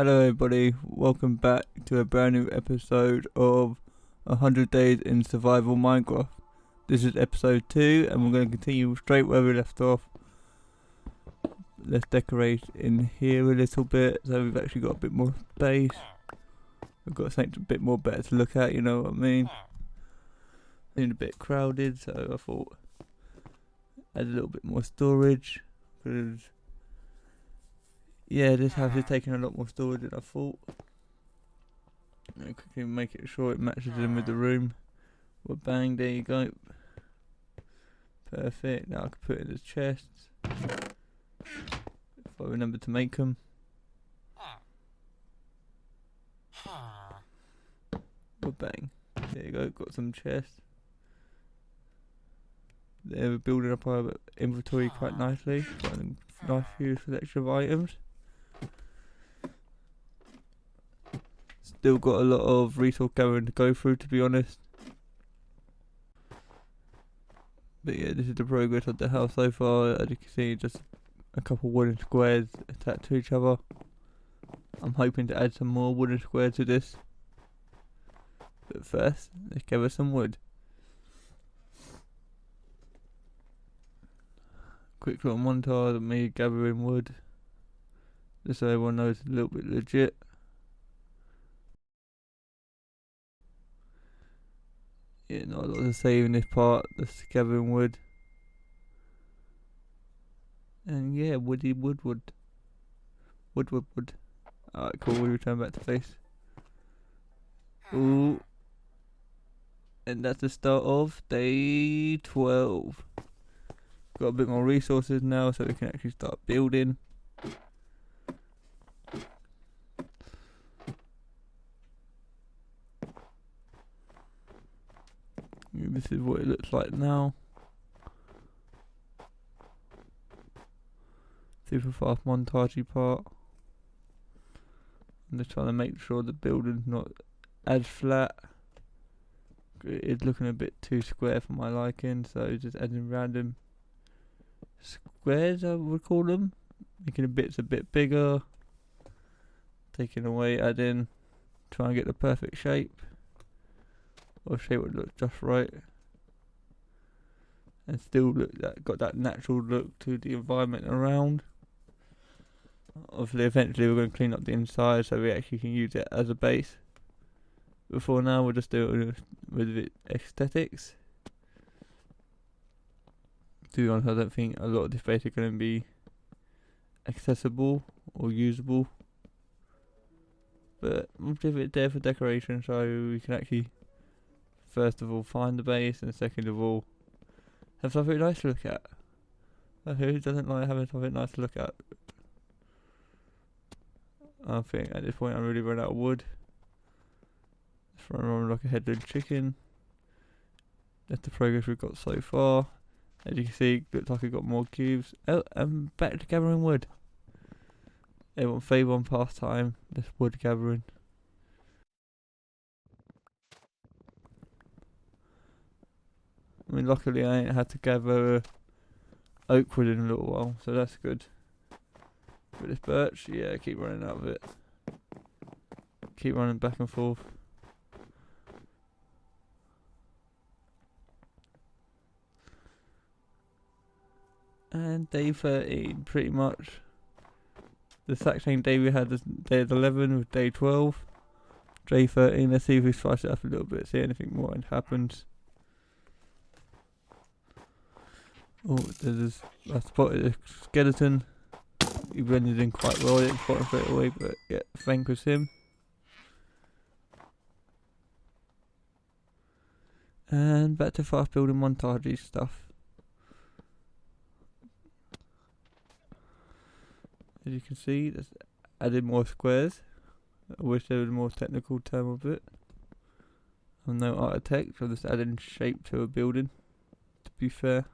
Hello everybody, welcome back to a brand new episode of 100 Days in Survival Minecraft. This is episode 2 and we're going to continue straight where we left off. Let's decorate in here a little bit, so we've actually got a bit more space. We've got something a bit more better to look at, you know what I mean. It's a bit crowded, so I thought add a little bit more storage, because yeah, this house is taking a lot more storage than I thought. Quickly make it sure it matches in with the room. Well, bang, there you go. Perfect. Now I can put it in the chests if I remember to make them. Well, bang. There you go. Got some chests. They're building up our inventory quite nicely. Got a nice few selection of items. Still got a lot of resource gathering to go through, to be honest. But yeah, this is the progress of the house so far. As you can see, just a couple wooden squares attached to each other. I'm hoping to add some more wooden squares to this. But first, let's gather some wood. Quick little montage of me gathering wood, just so everyone knows it's a little bit legit. Yeah, not a lot to say in this part, just gathering wood. And yeah, wood. Alright, cool, we return back to base. Ooh. And that's the start of day 12. Got a bit more resources now, so we can actually start building. This is what it looks like now. Super fast montagey part. I'm just trying to make sure the building's not as flat. It's looking a bit too square for my liking, so just adding random squares, I would call them. Making the bits a bit bigger. Taking away, adding. Try and get the perfect shape. Or shape would look just right. And still got that natural look to the environment around. Obviously, eventually we're going to clean up the inside so we actually can use it as a base. But for now, we'll just do it with the aesthetics. To be honest, I don't think a lot of this base is going to be accessible or usable. But we'll leave it there for decoration so we can actually, first of all, find the base, and second of all, have something nice to look at. Who doesn't like having something nice to look at? I think at this point I really run out of wood. Just run around like a headless chicken. That's the progress we've got so far. As you can see, looks like I've got more cubes. Oh, I'm back to gathering wood. Everyone favour on pastime, this wood gathering. I mean, luckily I ain't had to gather oak wood in a little while, so that's good. With this birch, yeah, keep running out of it. Keep running back and forth. And day 13, pretty much. The exact same day we had this day 11 with day 12. Day 13, let's see if we spice it up a little bit, see anything more happens. Oh, I spotted a skeleton. He blended in quite well, I didn't spot him straight away, but yeah, vanquished him. And back to fast building montage stuff. As you can see, that's added more squares. I wish there was a more technical term of it. I'm no architect, so I'm just adding shape to a building, to be fair.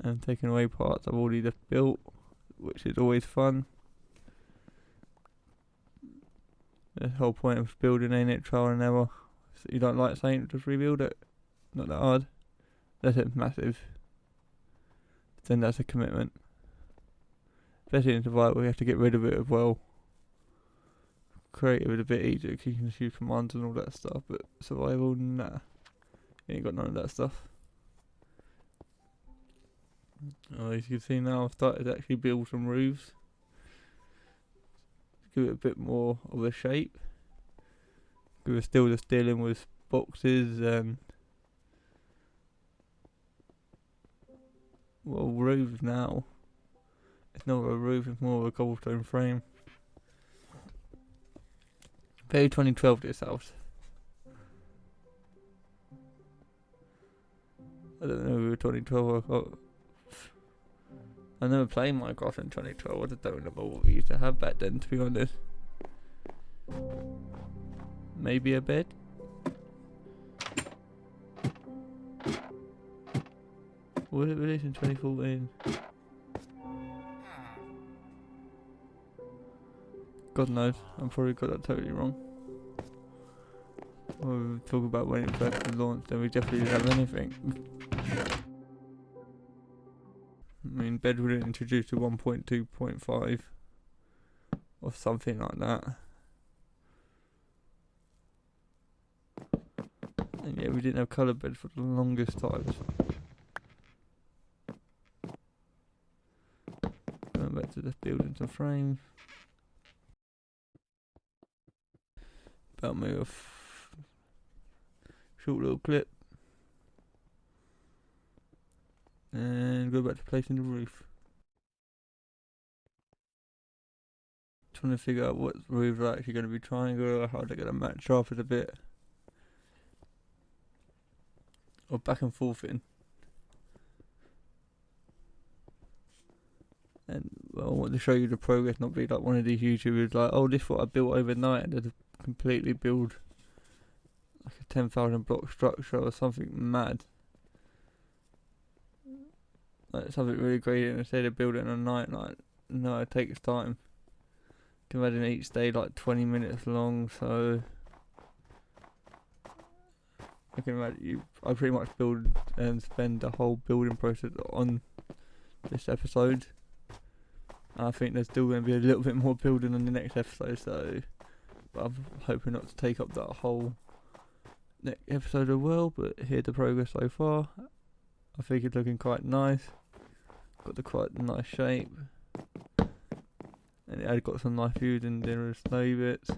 And taking away parts I've already just built, which is always fun. The whole point of building, ain't it? Trial and error. If you don't like something, just rebuild it. Not that hard. That's it, massive. Then that's a commitment. Especially in survival, we have to get rid of it as well. creative is a bit easier because you can use commands and all that stuff, but survival, nah. You ain't got none of that stuff. Oh, as you can see now, I've started to actually build some roofs. Give it a bit more of a shape. We're still just dealing with boxes and roofs now. It's not a roof, it's more of a cobblestone frame. Very 2012 this house. I don't know if it was 2012 I never played Minecraft in 2012. I just don't remember what we used to have back then, to be honest. Maybe a bed? Was it released in 2014? God knows, I'm probably got that totally wrong. We'll talk about when it first was launched, then we definitely didn't have anything. I mean, bed would have introduced to 1.2.5 or something like that. And yeah, we didn't have colour bed for the longest times. Going back to just building some frames. About me a short little clip. And go back to placing the roof. Trying to figure out what roofs are actually going to be triangle or how they're going to match up a bit. Or back and forth in. And well, I want to show you the progress, not be like one of these YouTubers like, oh, this is what I built overnight, and they completely build like a 10,000 block structure or something mad. Like something really great, and instead of building a night, like, no, it takes time. You can imagine each day like 20 minutes long, so I can imagine I pretty much build and spend the whole building process on this episode. I think there's still going to be a little bit more building on the next episode, so but I'm hoping not to take up that whole next episode as well. But here's the progress so far. I think it's looking quite nice. Got the quite nice shape, and I've got some nice views in there with snow bits.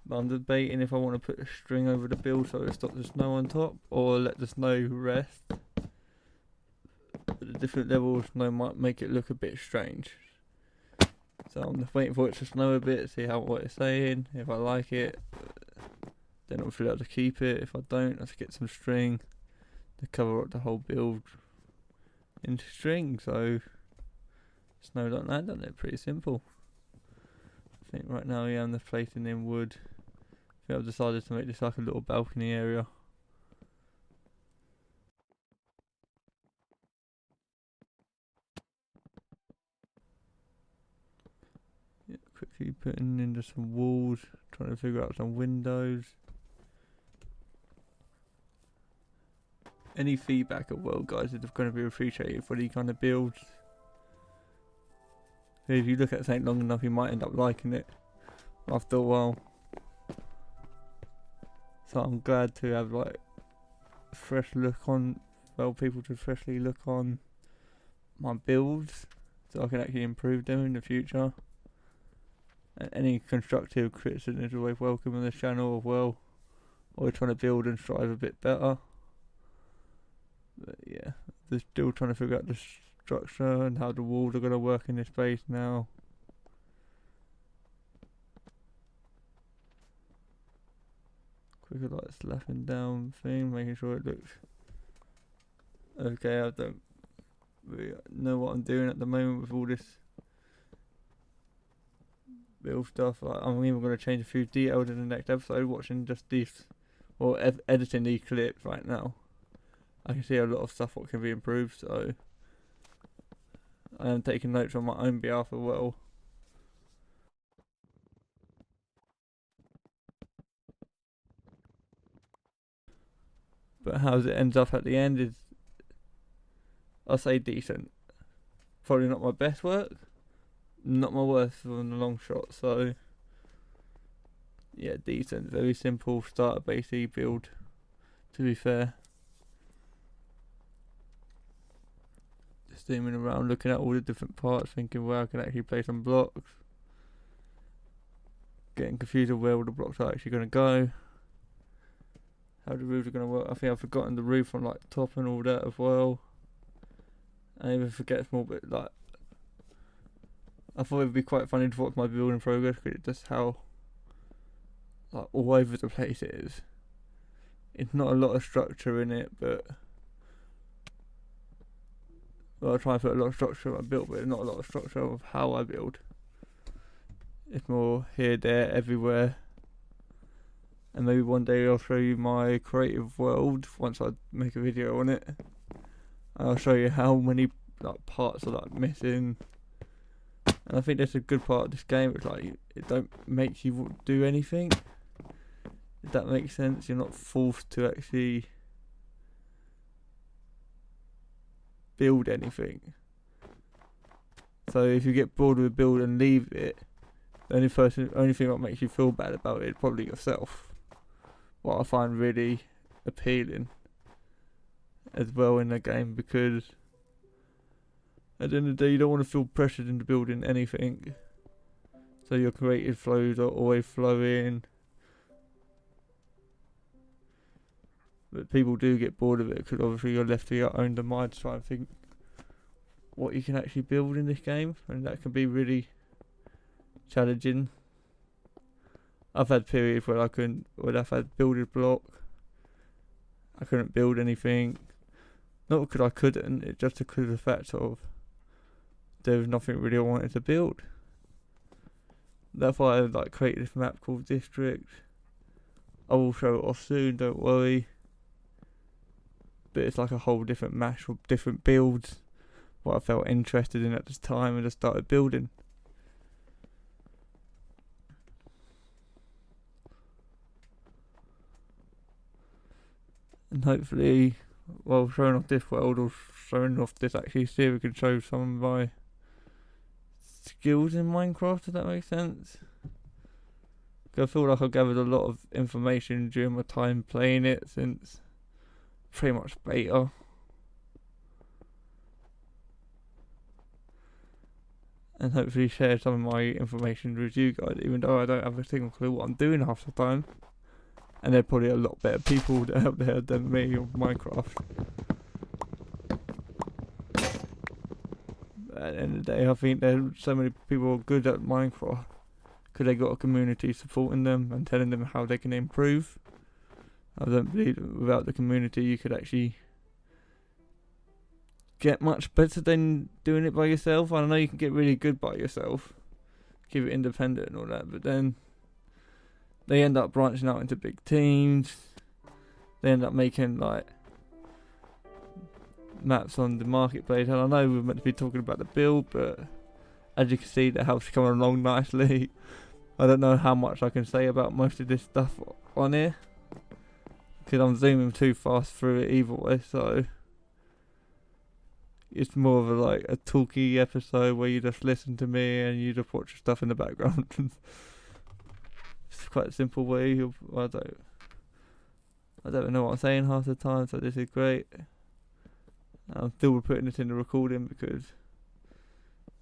But I'm debating if I want to put a string over the build so it stops the snow on top, or let the snow rest. But the different levels of snow might make it look a bit strange. So I'm just waiting for it to snow a bit, see what it's saying. If I like it, then I'll feel able to keep it. If I don't, I'll get some string to cover up the whole build into string. So snow like that, doesn't it? Pretty simple. I think right now, yeah, I'm just placing in wood. I think I've decided to make this like a little balcony area. Yeah, quickly putting into some walls, trying to figure out some windows. Any feedback as well, guys, is going to be appreciated for these kind of builds. If you look at something long enough, you might end up liking it after a while. So I'm glad to have like a fresh look on, well, people to freshly look on my builds, so I can actually improve them in the future. And any constructive criticism is always welcome on this channel as well. Always trying to build and strive a bit better. But yeah, just still trying to figure out the structure and how the walls are going to work in this space now. Quicker like slapping down thing, making sure it looks okay. I don't really know what I'm doing at the moment with all this build stuff. Like, I'm even going to change a few details in the next episode, watching just these, or editing these clips right now. I can see a lot of stuff what can be improved, so I am taking notes on my own behalf as well. But how it ends up at the end is, I'll say decent. Probably not my best work, not my worst on the long shot, so yeah, decent, very simple starter base build, to be fair. Just zooming around, looking at all the different parts, thinking where I can actually place some blocks. Getting confused of where all the blocks are actually going to go. How the roofs are going to work. I think I've forgotten the roof on like top and all that as well. I even forget a small bit, like, I thought it would be quite funny to watch my building progress, because it's just how like all over the place it is. It's not a lot of structure in it, but I try and put a lot of structure in my build, but not a lot of structure of how I build. It's more here, there, everywhere. And maybe one day I'll show you my creative world once I make a video on it. And I'll show you how many like parts are like missing. And I think that's a good part of this game. It's like it don't make you do anything. If that makes sense, you're not forced to actually build anything. So if you get bored with a build and leave it, the only thing that makes you feel bad about it is probably yourself. What I find really appealing as well in the game, because at the end of the day you don't want to feel pressured into building anything. So your creative flows are always flowing. But people do get bored of it, because obviously you're left to your own demise to try and think what you can actually build in this game, and that can be really challenging. I've had periods where I've had builded block, I couldn't build anything. Not because I couldn't, it's just because of the fact of there was nothing really I wanted to build. That's why I created this map called District. I will show it off soon, don't worry. But it's like a whole different mash of different builds, what I felt interested in at this time, and just started building. And hopefully, while showing off this world, or showing off this actually, see if we can show some of my skills in Minecraft, if that makes sense. I feel like I've gathered a lot of information during my time playing it, since pretty much beta. And hopefully share some of my information with you guys, even though I don't have a single clue what I'm doing half the time. And there are probably a lot better people out there than me on Minecraft. But at the end of the day, I think there's so many people good at Minecraft because they got a community supporting them and telling them how they can improve. I don't believe that without the community you could actually get much better than doing it by yourself. I know you can get really good by yourself, keep it independent and all that, but then they end up branching out into big teams. They end up making maps on the marketplace. And I know we're meant to be talking about the build, but as you can see, the house is coming along nicely. I don't know how much I can say about most of this stuff on here, because I'm zooming too fast through it either way. So it's more of a talky episode where you just listen to me and you just watch stuff in the background. It's quite a simple way of, I don't know what I'm saying half the time, so this is great. I'm still putting this in the recording because,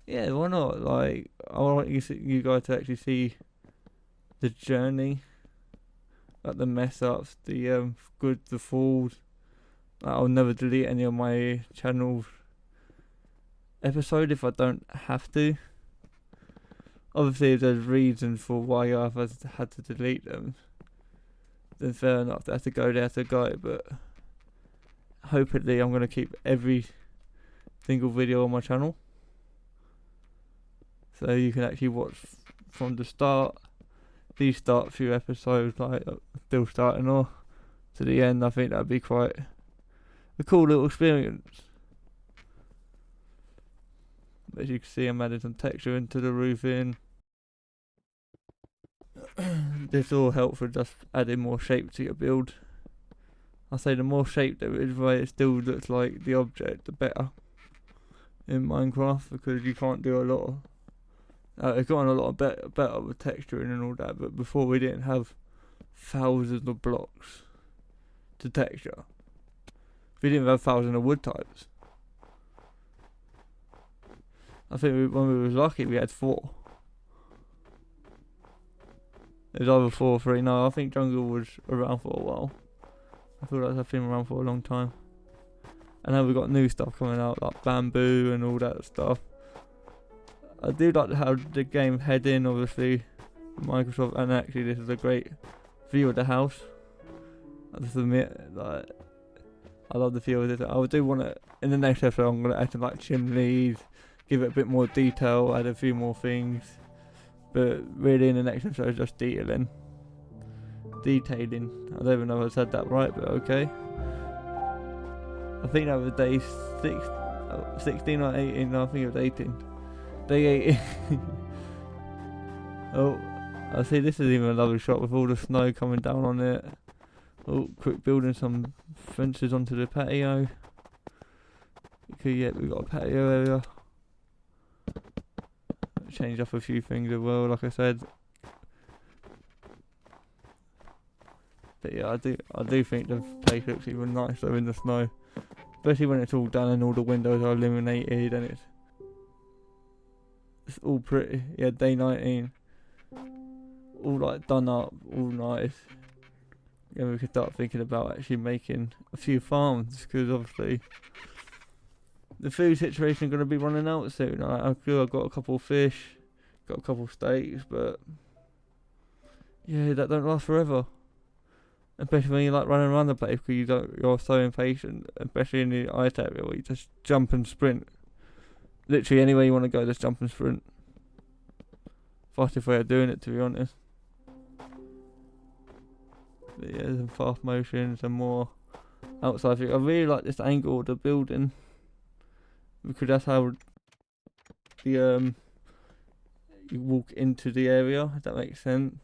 yeah, why not? I want you guys to actually see the journey, the mess ups, the good, the falls. I'll never delete any of my channel episode if I don't have to. Obviously, if there's reasons for why I've had to delete them, then fair enough, they have to go, but hopefully I'm going to keep every single video on my channel, so you can actually watch from the start, these start few episodes, still starting off, to the end. I think that'd be quite a cool little experience. As you can see, I'm adding some texture into the roofing. This all helps with just adding more shape to your build. I say the more shape there is, right, it still looks like the object, the better in Minecraft, because you can't do a lot It's gotten a lot of better with texturing and all that, but before we didn't have thousands of blocks to texture. We didn't have thousands of wood types. I think when we was lucky we had 4. It was either 4 or 3. No, I think jungle was around for a while. I feel like that's been around for a long time. And now we've got new stuff coming out like bamboo and all that stuff. I do like how the game head in, obviously, Microsoft, and actually this is a great view of the house. I just admit, like, I love the feel of this. I do want to, in the next episode, I'm going to add some like chimneys, give it a bit more detail, add a few more things. But really, in the next episode, just detailing. I don't even know if I said that right, but okay. I think that was day 16 or 18. No, I think it was 18. Day 18. Oh, I see. This is even a lovely shot with all the snow coming down on it. Oh, quick building some fences onto the patio. Okay, yeah, we've got a patio area. Change up a few things as well, like I said. But yeah, I do think the place looks even nicer in the snow, especially when it's all done and all the windows are illuminated and it's all pretty. Yeah, day 19, all like done up, all nice. And we could start thinking about actually making a few farms, because obviously the food situation is going to be running out soon. I feel I've got a couple of fish, got a couple of steaks, but yeah, that don't last forever. Especially when you're like running around the place, because you're so impatient, especially in the ice area where you just jump and sprint. Literally anywhere you want to go, just jump and sprint. Fastest way of doing it, to be honest. But yeah, some fast motions and more outside things. I really like this angle of the building, because that's how the you walk into the area, if that makes sense.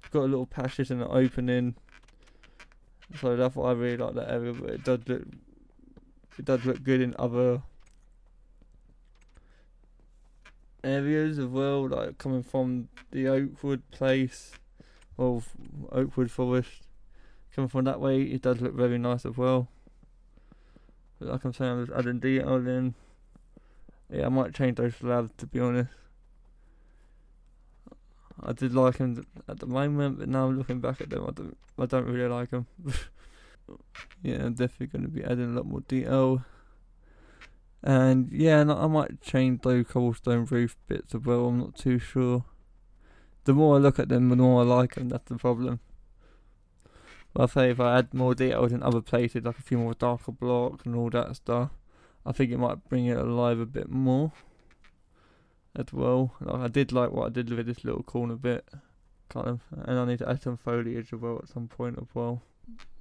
It's got a little passage and an opening, so that's why I really like that area. But it does look good in other areas as well, like coming from the Oakwood place or Oakwood Forest. Coming from that way, it does look very nice as well. But like I'm saying, I'm just adding detail in. Yeah, I might change those slabs, to be honest. I did like them at the moment, but now looking back at them, I don't really like them. Yeah, I'm definitely going to be adding a lot more detail. And yeah, I might change those cobblestone roof bits as well, I'm not too sure. The more I look at them, the more I like them, that's the problem. But I say if I add more details in other places, like a few more darker blocks and all that stuff, I think it might bring it alive a bit more as well. Like I did like what I did with this little corner bit, kind of, and I need to add some foliage as well at some point as well.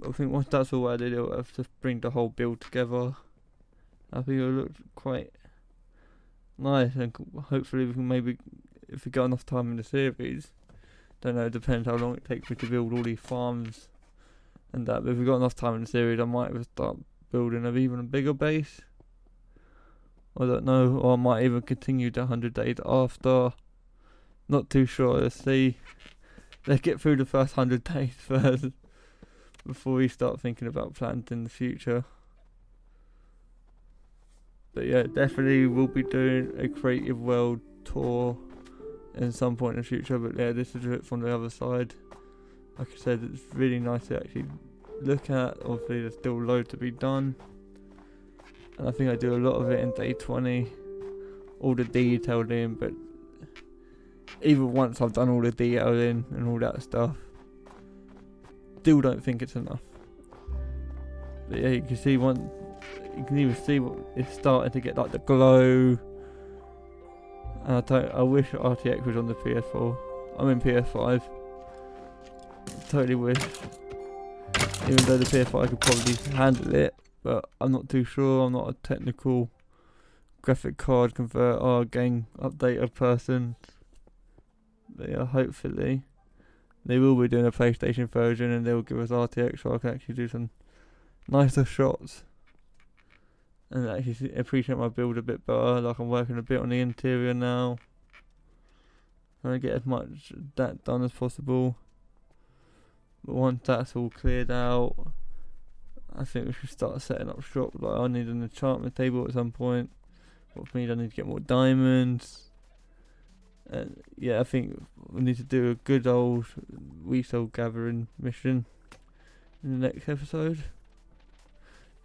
I think once that's all added, it'll have to bring the whole build together. I think it'll look quite nice, and hopefully we can maybe, if we got enough time in the series, don't know, it depends how long it takes me to build all these farms and that, but if we got enough time in the series, I might start building an even bigger base. I don't know, or I might even continue the 100 days after. Not too sure, let's see. Let's get through the first 100 days first before we start thinking about plans in the future. But yeah, definitely we'll be doing a Creative World tour in some point in the future. But yeah, this is it from the other side. Like I said, it's really nice to actually look at. Obviously there's still a load to be done, and I think I do a lot of it in day 20, all the detailed in. But even once I've done all the detailing and all that stuff, still don't think it's enough. But yeah, you can see you can even see it's starting to get like the glow. And I wish RTX was on the PS4. I'm in PS5. Totally wish. Even though the PS5 could probably handle it, but I'm not too sure. I'm not a technical graphic card converter or game updater person. But yeah, hopefully they will be doing a PlayStation version and they will give us RTX so I can actually do some nicer shots and actually appreciate my build a bit better. Like I'm working a bit on the interior now. trying to get as much that done as possible. But once that's all cleared out, I think we should start setting up shop. Like, I need an enchantment table at some point. Which means I need to get more diamonds. And yeah, I think we need to do a good old resource gathering mission in the next episode.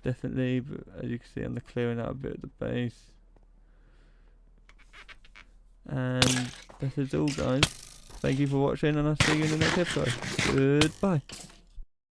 Definitely, but as you can see, I'm clearing out a bit of the base. And that is all, guys. Thank you for watching, and I'll see you in the next episode. Goodbye.